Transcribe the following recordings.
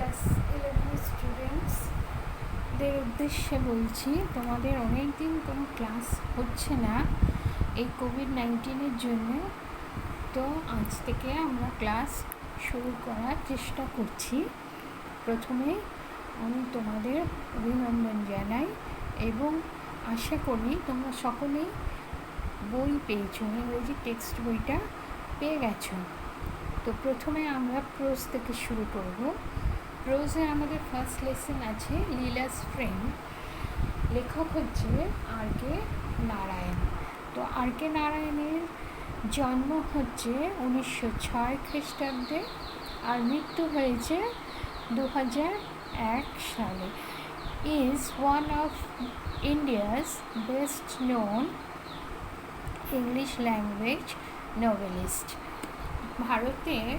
Class 11 স্টুডেন্টসদের উদ্দেশ্যে বলছি, তোমাদের অনেক দিন কোনো ক্লাস হচ্ছে না এই কোভিড-19-এর জন্য। তো আজ থেকে আমরা ক্লাস শুরু করার চেষ্টা করছি। প্রথমে আমি তোমাদের অভিনন্দন জানাই এবং আশা করি তোমরা সকলেই বই পেয়েছো, ইংরেজি টেক্সট বইটা পেয়ে গেছো। তো প্রথমে আমরা প্রোজ থেকে শুরু করব। প্রোজে আমাদের ফার্স্ট লেসন আছে লীলাস ফ্রেন্ড। লেখক হচ্ছে আর.কে. নারায়ণ। তো আর.কে. নারায়ণের জন্ম হচ্ছে 1906 খ্রিস্টাব্দে আর মৃত্যু হয়েছে 2001 সালে। Is one of India's best known English language novelist. ভারতের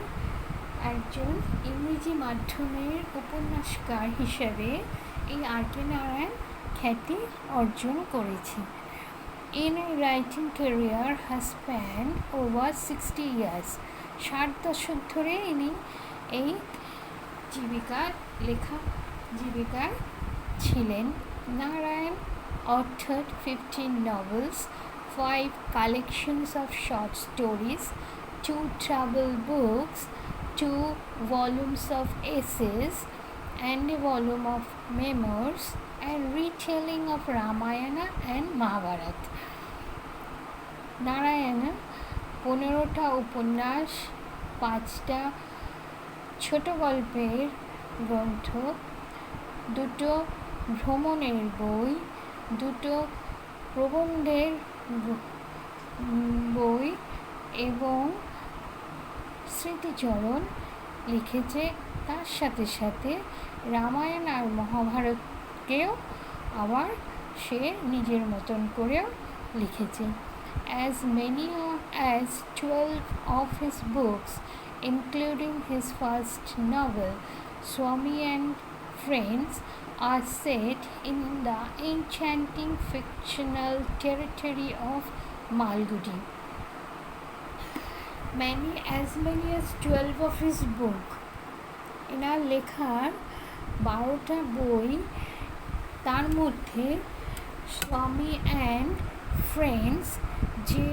একজন ইংরেজি মাধ্যমের উপন্যাসকার হিসেবে এই আর.কে. নারায়ণ খ্যাতি অর্জন করেছে। In writing career has spend over 60 years। 60 দশক ধরে ইনি এই জীবিকায় ছিলেন। Narayan authored 15 novels, 5 collections of short stories, 2 travel books, 2 volumes of essays, and a volume of memoirs and retelling of Ramayana and Mahabharata. Narayan 15টা উপন্যাস, 5টা ছোট গল্পের গ্রন্থ, 2টো ভ্রমণের বই, 2টো প্রবন্ধের বই এবং স্মৃতিচরণ লিখেছে। তার সাথে সাথে রামায়ণ আর মহাভারতকেও আবার সে নিজের মতন করেও লিখেছে। As many as 12 of his books, including his first novel, Swami and Friends, are set in the enchanting fictional territory of Malgudi. As many as 12 of his book. এনার লেখার 12টা বই, তার মধ্যে স্বামী অ্যান্ড ফ্রেন্ডস যে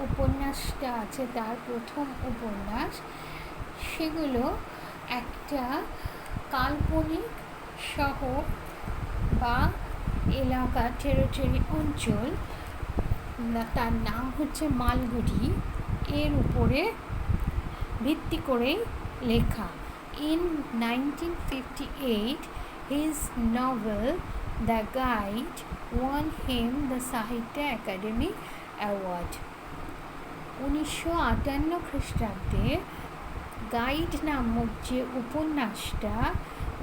উপন্যাসটা আছে, তার প্রথম উপন্যাস, সেগুলো একটা কাল্পনিক শহর বা এলাকা, টেরিটরি অঞ্চল, তার নাম হচ্ছে মালগুডি, এর উপরে ভিত্তি করেই লেখা। In 1958, his novel The Guide won him the Sahitya Academy Award. 1958 খ্রিস্টাব্দে গাইড নামক যে উপন্যাসটা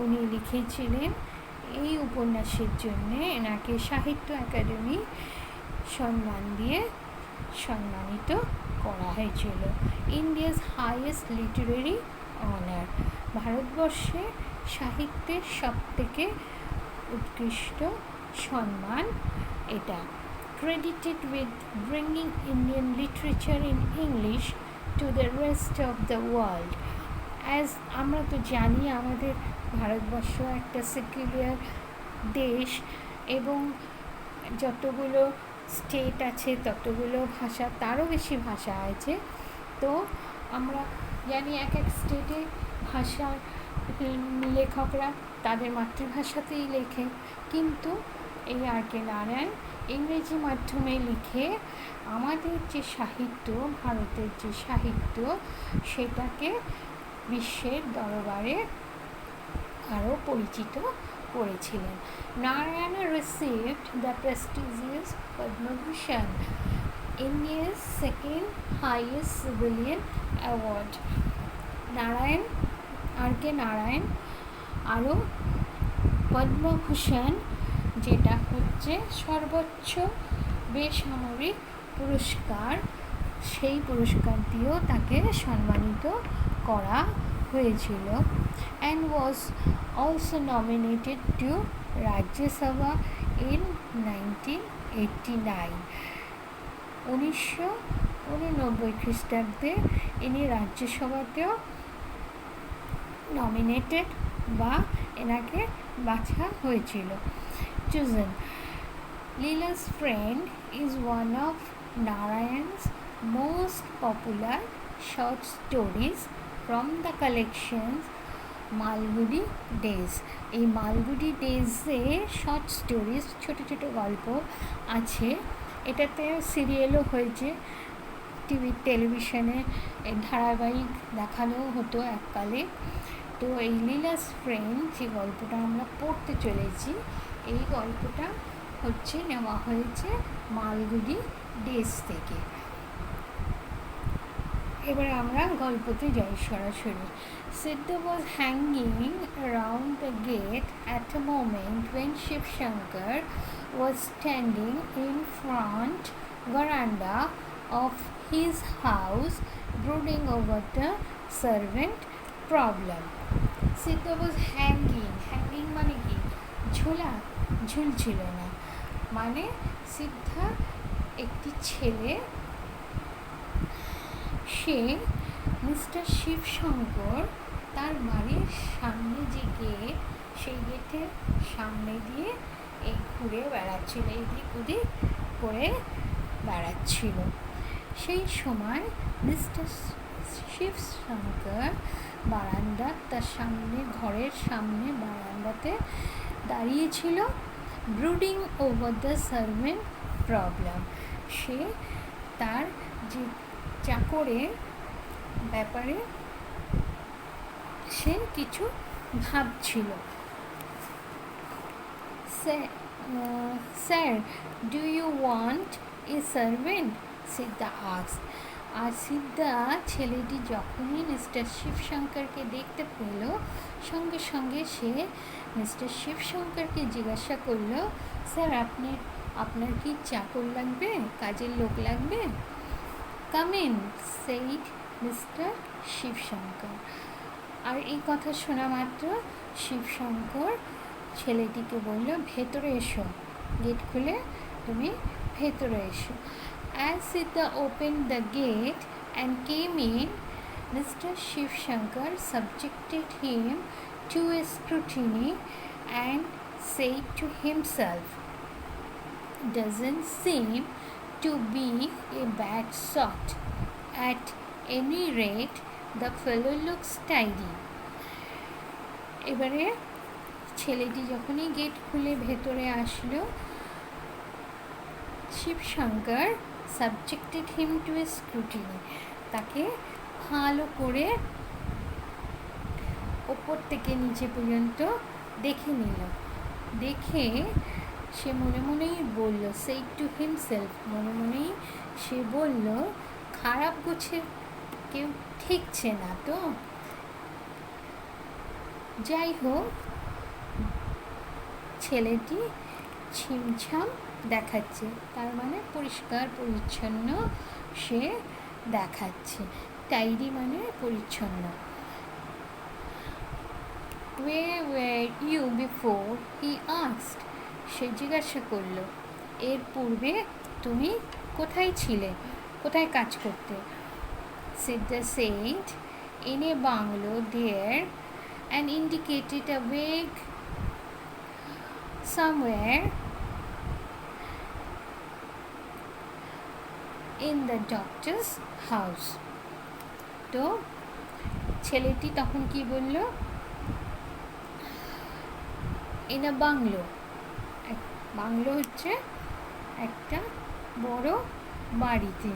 উনি লিখেছিলেন, এই উপন্যাসের জন্যে এনাকে সাহিত্য একাডেমি সম্মান দিয়ে সম্মানিত করা হয়েছিল। ইন্ডিয়াস হাইয়েস্ট লিটারেরি অনার, ভারতবর্ষে সাহিত্যের সবথেকে উৎকৃষ্ট সম্মান এটা। Credited with bringing Indian literature in English to the rest of the world. As আমরা তো জানি, আমাদের ভারতবর্ষ একটা সেকুলার দেশ এবং যতগুলো স্টেট আছে ততগুলো ভাষা, তারও বেশি ভাষা আছে। তো আমরা জানি এক এক স্টেটে ভাষার লেখকরা তাদের মাতৃভাষাতেই লেখে, কিন্তু এই আর.কে. নারায়ণ ইংরেজি মাধ্যমে লিখে আমাদের যে সাহিত্য, ভারতের যে সাহিত্য, সেটাকে বিশ্বের দরবারে আরও পরিচিত করেছিলেন। Narayan received the prestigious Padma Bhushan, India's second highest civilian award. R K. Narayan আরও পদ্মভূষণ, যেটা হচ্ছে সর্বোচ্চ বেসামরিক পুরস্কার, সেই পুরস্কার দিয়েও তাকে সম্মানিত করা হয়েছিল। and was also nominated to Rajya Sabha in 1989. 1989 খ্রিস্টাব্দে ইনি রাজ্যসভাতেও নমিনেটেড বা এনাকে বাছা হয়েছিল। Chosen Leela's friend is one of Narayan's most popular short stories from the collections Malgudi days. এই মালগুড়ি ডেজে শর্ট স্টোরিজ, ছোটো ছোটো গল্প আছে। এটাতে সিরিয়ালও হয়েছে, টেলিভিশনে ধারাবাহিক দেখানো হতো এককালে। তো এই লীলাস ফ্রেন্ড যে গল্পটা আমরা পড়তে চলেছি, এই গল্পটা হচ্ছে নেওয়া হয়েছে মালগুড়ি ডেজ থেকে। এবারে আমরা গল্পতে যাই সরাসরি। Siddha was hanging around the gate at a moment when Shiv Shankar was standing in front veranda of his house brooding over the servant problem. Siddha was hanging মানে কি? ঝুলছিল না, মানে সিদ্ধা একটি ছেলে, সে মিস্টার শিবশঙ্কর তার বাড়ির সামনে যে গেট, সেই গেটের সামনে দিয়ে এই ঘুরে বেড়াচ্ছিল, এদিক ওদিক করে বেড়াচ্ছিল। সেই সময় মিস্টার শিবশঙ্কর বারান্দা, তার সামনে ঘরের সামনে বারান্দাতে দাঁড়িয়েছিল। Brooding over the servant problem, সে তার যে চাকরের ব্যাপারে সে কিছু ভাবছিল। Sir, do you want a servant? Siddha asked. আর সিদ্ধা ছেলেটি যখনই মিস্টার শিবশঙ্করকে দেখতে পেল, সঙ্গে সঙ্গে সে মিস্টার শিবশঙ্করকে জিজ্ঞাসা করল, স্যার আপনার কি চাকর লাগবে, কাজের লোক লাগবে? Come in, said mister Shivshankar. আর এই কথা শোনা মাত্র শিবশঙ্কর ছেলেটিকে বলল, ভেতরে এসো, গেট খুলে তুমি ভেতরে এসো। As Siddha opened the gate and came in, Mr. Shivshankar subjected him to a scrutiny and said to himself, doesn't seem to be a bad sort. At any rate, the fellow looks tidy. এবারে ছেলেটি যখনই gate খুলে ভেতরে আসলো, Shivshankar subjected him to a scrutiny, তাকে ভালো করে ওপর থেকে নিচে পর্যন্ত দেখে নিল। দেখে সে মনে মনেই বলল, সেই টু হিমসেলফ, মনে মনেই সে বলল, খারাপ গোছের কেউ ঠিকছে না তো। যাই হোক, ছেলেটি ছিমছাম দেখাচ্ছে, তার মানে পরিষ্কার পরিচ্ছন্ন সে দেখাচ্ছে। টাইডি মানে পরিচ্ছন্ন। Where were you before? He asked. সে জিজ্ঞাসা করলো, এর পূর্বে তুমি কোথায় ছিলে, কোথায় কাজ করতে? Siddha said, in a bungalow there, and indicated a vague somewhere in the doctor's house. তো ছেলেটি তখন কি বলল? In a bungalow. বাংলো হচ্ছে একটা বড় বাড়িতে।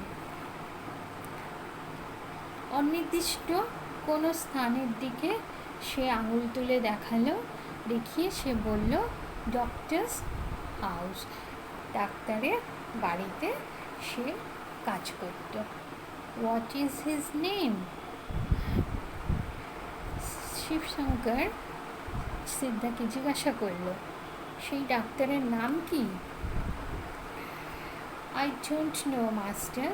অনির্দিষ্ট কোনো স্থানের দিকে সে আঙুল তুলে দেখালো, দেখিয়ে সে বলল, ডক্টরস হাউস, ডাক্তারের বাড়িতে সে কাজ করত। What is his name? Shivshankar সিদ্ধাকে জিজ্ঞাসা করল, সেই ডাক্তারের নাম কি? I don't know master,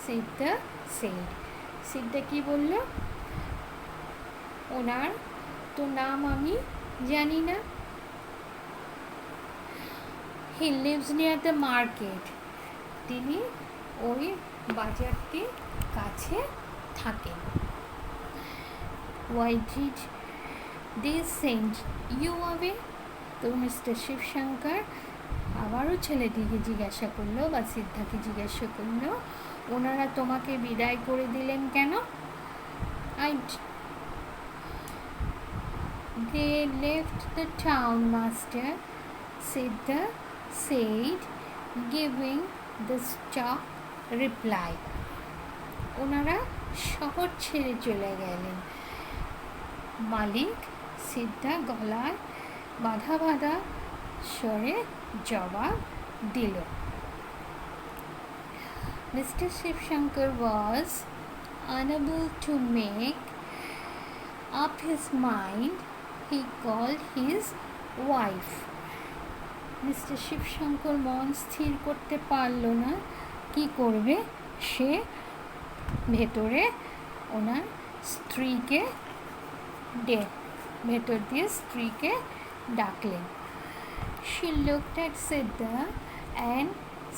Siddha said. Siddha কি বলল? ওনার তো নাম আমি জানি না। He lives near the market, তিনি ওই বাজারটির কাছে থাকেন। Why did they sent you away. তো মিস্টার শিবশঙ্কর আবারও ছেলেটিকে জিজ্ঞাসা করলো বা সিদ্ধাকে জিজ্ঞাসা করলো, ওনারা তোমাকে বিদায় করে দিলেন কেন? They left the town, master, Siddha said, giving the stock reply. ওনারা শহর ছেড়ে চলে গেলেন, মালিক সিদ্ধা গলায় বাধা বাধা স্বরে জবাব দিল। Mr. Shivshankar was unable to make up his mind. He called his wife. Mister Shivshankar মন স্থির করতে পারল না কি করবে। সে ভেতরে ওনার স্ত্রীকে ভেতর দিয়ে স্ত্রীকে ডাকলেন। She looked at Siddha and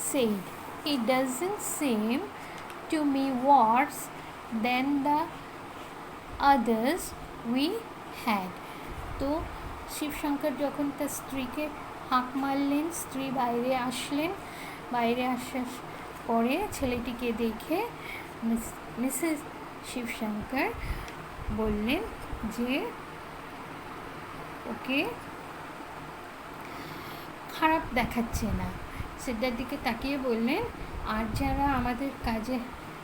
said, "It doesn't seem to me worse than the others we had." তো শিবশঙ্কর যখন তার স্ত্রীকে হাঁক মারলেন, স্ত্রী বাইরে আসলেন। বাইরে আসার পরে ছেলেটিকে দেখে মিসেস শিবশঙ্কর বললেন যে ওকে খারাপ দেখাচ্ছে না। সিদ্ধার দিকে তাকিয়ে বললেন, আর যারা আমাদের কাজে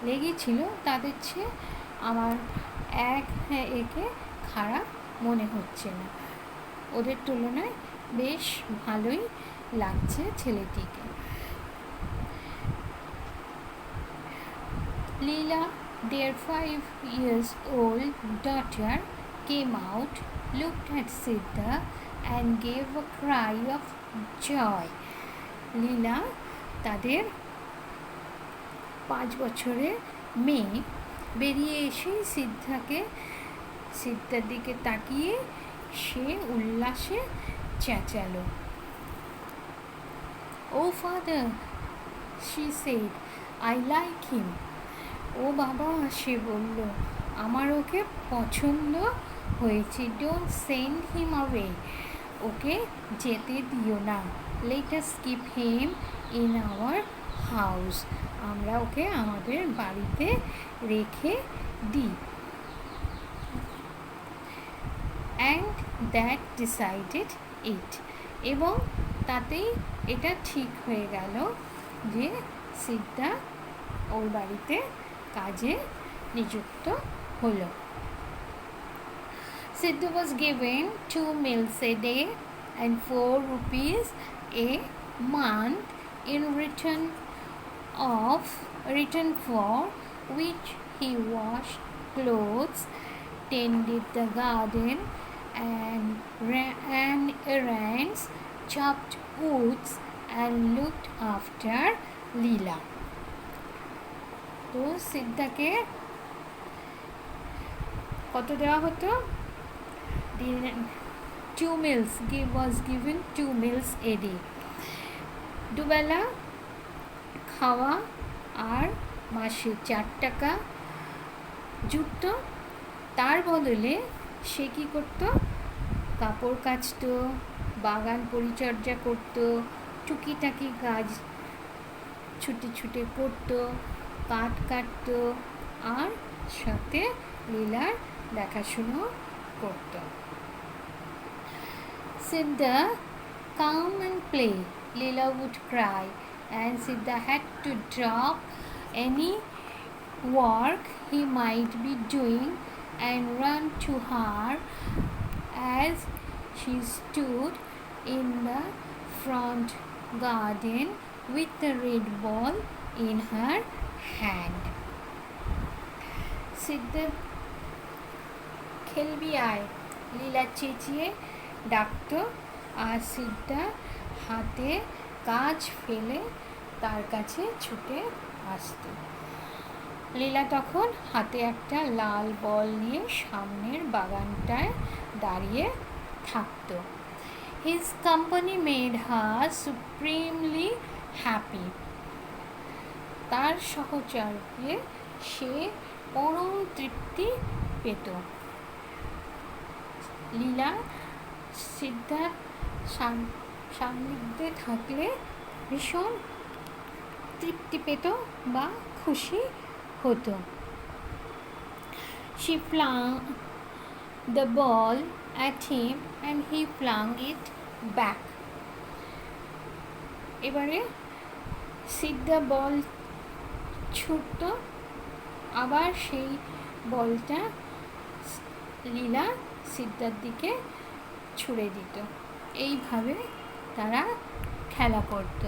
লেগেছিল তাদের চেয়ে আমার একে খারাপ মনে হচ্ছে না, ওদের তুলনায় বেশ ভালোই লাগছে ছেলেটিকে। Leela, their 5 years old daughter, came out, looked at Siddha and gave a cry of joy. লীলা তাদের 5 বছরের মেয়ে বেরিয়ে এসে সিদ্ধার দিকে তাকিয়ে সে উল্লাসে চেঁচালো। "Oh father," she said, "I like him." ও বাবা, সে বলল, আমার ওকে পছন্দ হয়েছে। "Don't send him away." ওকে যেতে দিও না। "Let us keep him in our house." আমরা ওকে আমাদের বাড়িতে রেখে দিই। And that decided it. এবং তাতেই এটা ঠিক হয়ে গেল যে সিদ্ধা ওর বাড়িতে কাজে নিযুক্ত হলো। Siddha was given 2 meals a day and 4 rupees a month in return for which he washed clothes, tended the garden, and ran errands, chopped woods, and looked after Leela. তো সিদ্ধাকে কত দেওয়া হতো? 2 meals was given 2 meals a day. দুবেলা খাওয়া আর মাসে 4 টাকা জুটত। তার বদলে সে কী করত? কাপড় কাচত, বাগান পরিচর্যা করত, টুকিটাকি কাজ ছুটে ছুটে করত, কাঠ কাটত আর সাথে লীলার দেখাশুনো করত। Siddha, come and play, Leela would cry, and Siddha had to drop any work he might be doing and run to her as she stood in the front garden with the red ball in her hand. সিদ্ধা, খেলবি আয়, লীলা চেঁচিয়ে ডাকত আর সিদ্ধা হাতে কাজ ফেলে তার কাছে ছুটে আসত। লীলা তখন হাতে একটা লাল বল নিয়ে সামনের বাগানটায় দাঁড়িয়ে থাকত। His company made her supremely happy. তার সহচর্যে সে পরম তৃপ্তি পেত। লীলা সিদ্ধার সান্নিধ্যে থাকলে ভীষণ তৃপ্তি পেত বা খুশি হতো। She flung the ball at him and he flung it back. এবারে সিদ্ধা বল ছুটতো, আবার সেই বলটা লীলা সিদ্ধার দিকে ছুঁড়ে দিত। এইভাবে তারা খেলা করত।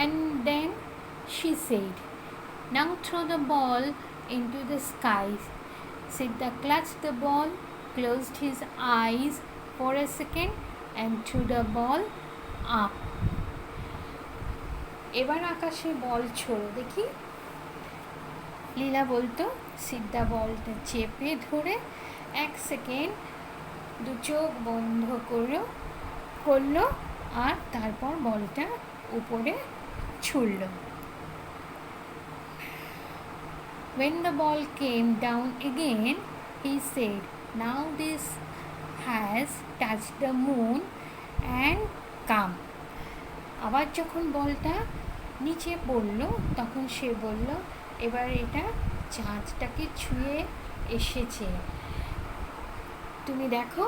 And then she said, "Now throw the ball into the sky." Siddha clutched the ball, closed his eyes for a second and threw the ball up. এবার আকাশে বল ছোড়ো দেখি। লীলা বলতো, সিদ্ধা বলটা চেপে ধরে 1 সেকেন্ড দু চোখ বন্ধ করলো আর তারপর বলটা উপরে ছুড়ল। When the ball came down again, he said, "Now this has touched the moon and come." আবার যখন বলটা নিচে পড়ল তখন সে বলল, এবার এটা চাঁদটাকে ছুঁয়ে এসেছে, তুমি দেখো।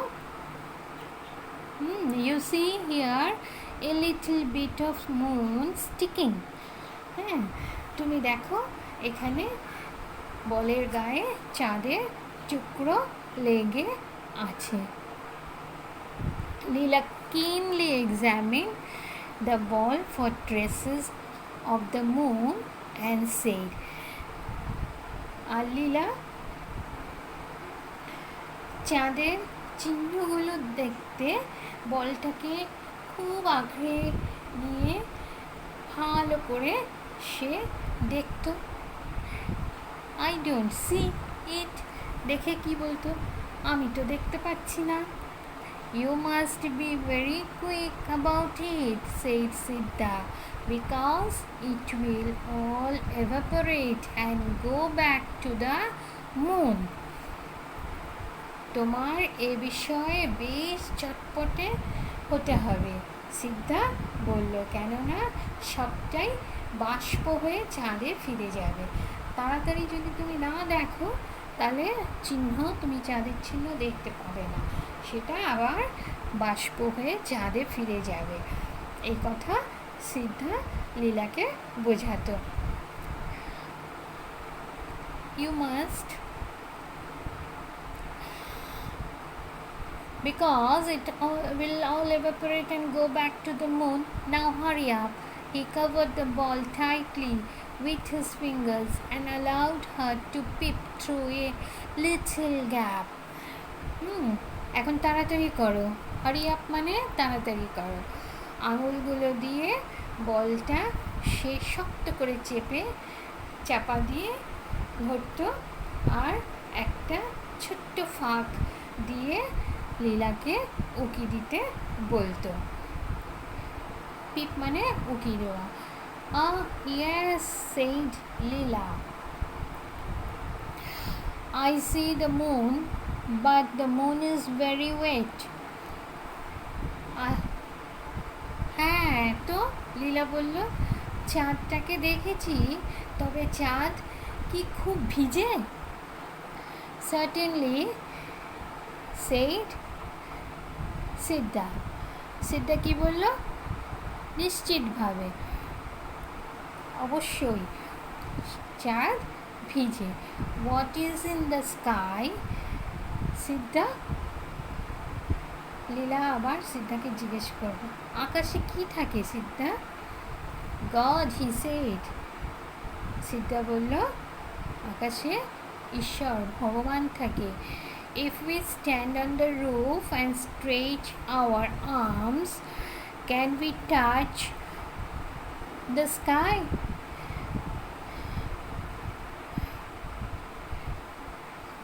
You see here a little bit of moon sticking. হ্যাঁ, তুমি দেখো এখানে বলের গায়ে চাঁদের টুকরো লেগে আছে। লীলা keenly examined the ball for traces of the moon and said, আর লীলা চাঁদের চিহ্নগুলো দেখতে বলটাকে খুব আঁকড়ে নিয়ে ভালো করে সে দেখত। I don't see it. দেখে কি বলতো, আমি তো দেখতে পাচ্ছি না। You must be very quick about it, said Siddha, because it will all evaporate and go back to the moon. তোমার এ বিষয়ে বেশ চটপটে হতে হবে, সিদ্ধা বলল, কেননা সবটাই বাষ্প হয়ে চাঁদে ফিরে যাবে। তাড়াতাড়ি যদি তুমি না দেখো তাহলে তুমি চাঁদের চিহ্ন দেখতে পাবে না, সেটা আবার বাষ্প হয়ে চাঁদে ফিরে যাবে। এই কথা সিদ্ধা লীলাকে বোঝাতো। You must, because it will all evaporate and go back to the moon. Now hurry up. He covered the ball tightly with his fingers and allowed her to peep through a little gap. এখন তাড়াতাড়ি করো। Hurry up মানে তাড়াতাড়ি করো। আঙুলগুলো দিয়ে বলটা সে শক্ত করে চাপা দিয়ে ধরত আর একটা ছোট্ট ফাঁক দিয়ে লীলাকে উকি দিতে বলতো। পিপ মানে উকি দেওয়া। Yes, said Leela. I see the moon, but the moon is very wet. হ্যাঁ তো, লীলা বলল, চাঁদটাকে দেখেছি, তবে চাঁদ কি খুব ভিজে? Certainly, said সিদ্ধা। সিদ্ধা কি বলল? নিশ্চিতভাবে, অবশ্যই চাঁদ ভিজে। What is in the sky? সিদ্ধা। লীলা আবার সিদ্ধাকে জিজ্ঞেস করল, আকাশে কি থাকে সিদ্ধা? God, he said. সিদ্ধা বলল, আকাশে ঈশ্বর, ভগবান থাকে। If we stand on the roof and stretch our arms, can we touch the sky?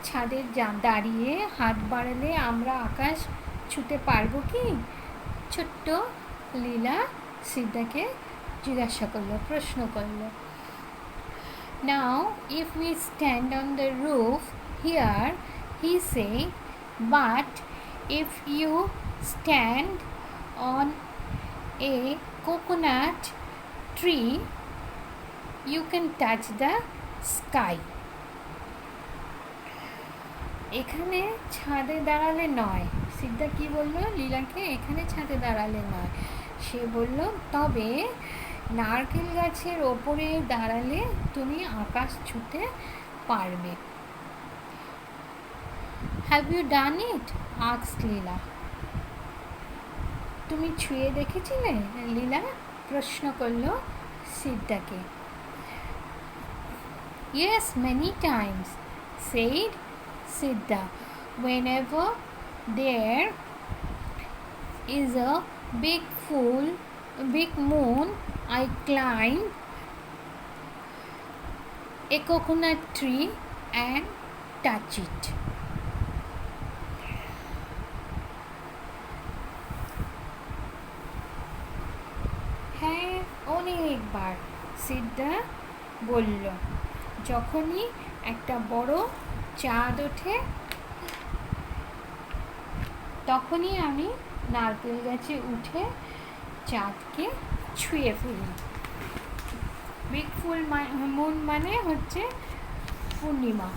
ছাদে দাঁড়িয়ে হাত বাড়ালে আমরা আকাশ ছুঁতে পারবো কি? ছোট্ট লীলা সিদ্ধাকে জিজ্ঞাসা করলো, প্রশ্ন করলো। Now, if we stand on the roof here, He said, but if you stand on a coconut tree, you can touch the sky. এখানে ছাদে দাঁড়ালে নয়, সিদ্ধা কি বলল লীলাকে, এখানে ছাদে দাঁড়ালে নয়, সে বলল তবে নারকেল গাছের ওপরে দাঁড়ালে তুমি আকাশ ছুঁতে পারবে। Have you done it? Asked Leela. তুমি ছুঁয়ে দেখেছিলে? লীলা প্রশ্ন করল সিদ্ধাকে। Yes, many times, said Siddha. Whenever there is a big moon, I climb a coconut tree and touch it. হ্যাঁ, অনেকবার, সিদ্ধা বলল। যখনই একটা বড় চাঁদ ওঠে তখনই আমি নারকেল গাছে উঠে চাঁদকে ছুঁয়ে ফেলি। বিগ ফুল মুন মানে হচ্ছে পূর্ণিমা।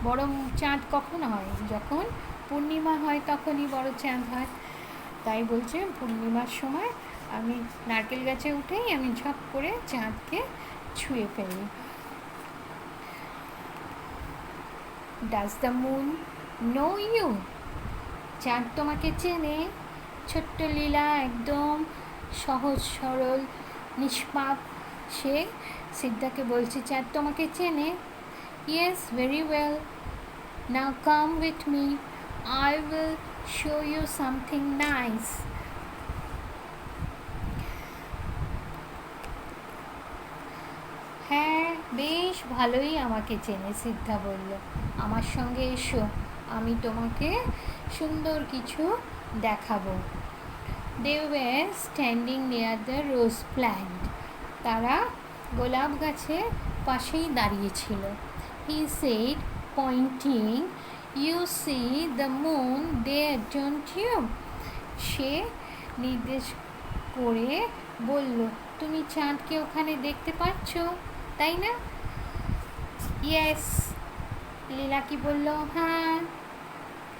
বড় চাঁদ কখন হয়? যখন পূর্ণিমা হয় তখনই বড় চাঁদ হয়। তাই বলছে পূর্ণিমার সময় আমি নারকেল গাছে উঠেই আমি ঝপ করে চাঁদকে ছুঁয়ে ফেলি। Does the moon know you? চাঁদ তোমাকে চেনে? ছোট্ট লীলা একদম সহজ সরল নিষ্পাপ, সে সিদ্ধাকে বলছে চাঁদ তোমাকে চেনে। Yes, very well, now come with me, I will show you something nice. হ্যাঁ, বেশ ভালোই আমাকে চেনে, সিদ্ধা বলল। আমার সঙ্গে এসো, আমি তোমাকে সুন্দর কিছু দেখাবো। They were standing near the rose plant. তারা গোলাপ গাছের পাশেই দাঁড়িয়েছিল। He said, pointing, you see the moon there, don't you? সে নির্দেশ করে বলল, তুমি চাঁদকে ওখানে দেখতে পাচ্ছ, তাই না? ইয়েস, লীলা কি বলল? হ্যাঁ।